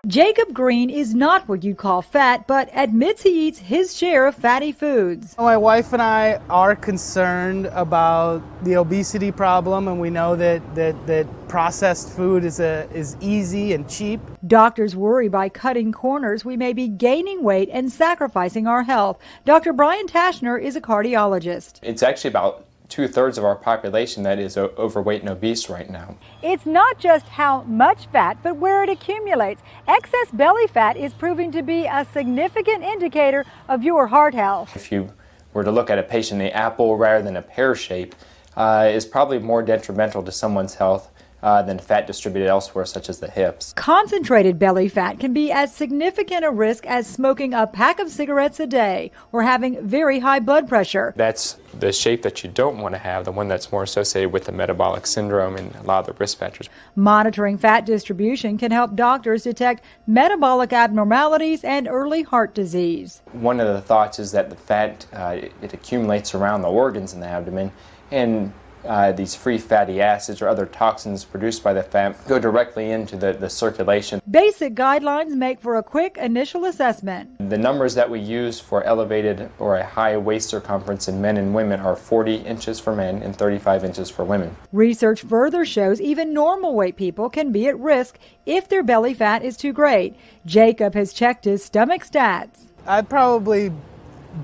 Jacob Green is not what you'd call fat, but admits he eats his share of fatty foods. My wife and I are concerned about the obesity problem, and we know that processed food is easy and cheap. Doctors worry by cutting corners we may be gaining weight and sacrificing our health. Dr. Brian Tashner is a cardiologist. It's actually about 2/3 of our population that is overweight and obese right now. It's not just how much fat, but where it accumulates. Excess belly fat is proving to be a significant indicator of your heart health. If you were to look at a patient in the apple rather than a pear shape, is probably more detrimental to someone's health than fat distributed elsewhere, such as the hips. Concentrated belly fat can be as significant a risk as smoking a pack of cigarettes a day or having very high blood pressure. That's the shape that you don't want to have, the one that's more associated with the metabolic syndrome and a lot of the risk factors. Monitoring fat distribution can help doctors detect metabolic abnormalities and early heart disease. One of the thoughts is that the fat, it accumulates around the organs in the abdomen, and these free fatty acids or other toxins produced by the fat go directly into the circulation. Basic guidelines make for a quick initial assessment. The numbers that we use for elevated or a high waist circumference in men and women are 40 inches for men and 35 inches for women. Research further shows even normal weight people can be at risk if their belly fat is too great. Jacob has checked his stomach stats. I'd probably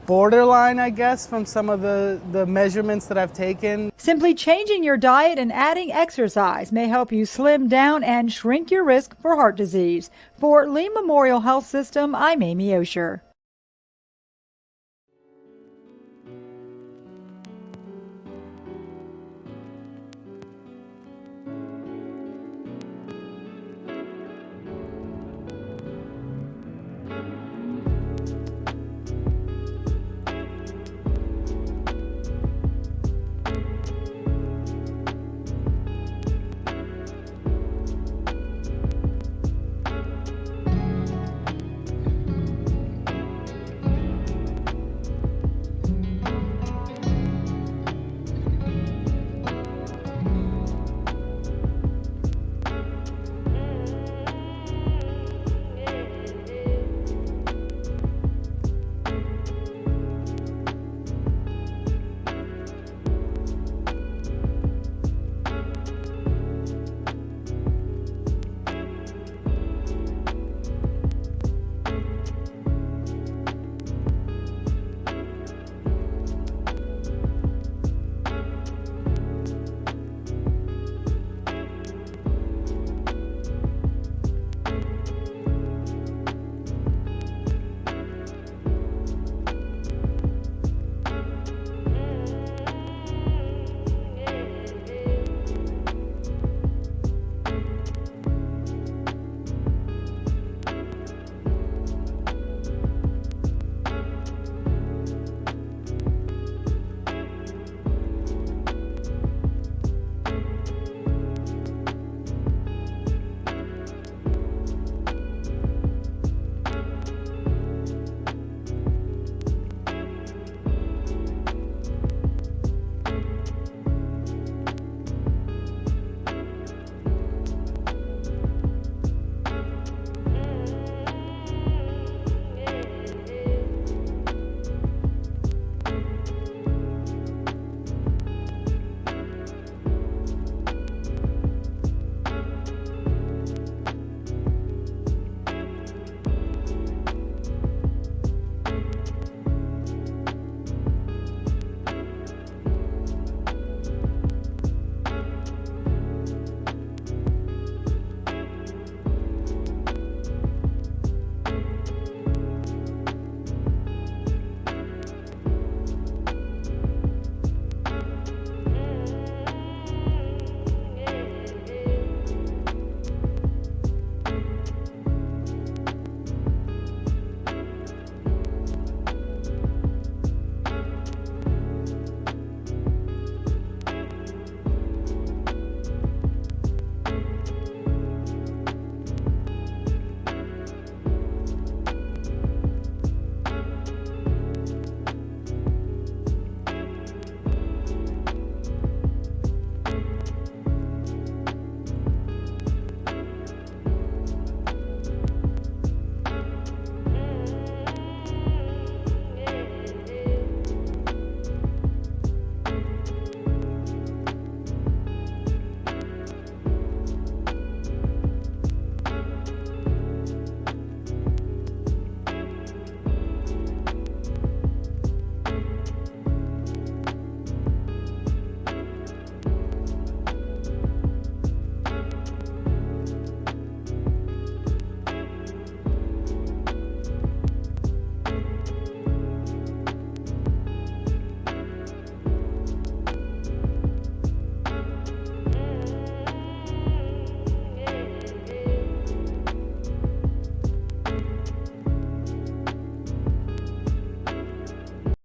borderline, I guess, from some of the measurements that I've taken. Simply changing your diet and adding exercise may help you slim down and shrink your risk for heart disease. For Lee Memorial Health System, I'm Amy Osher.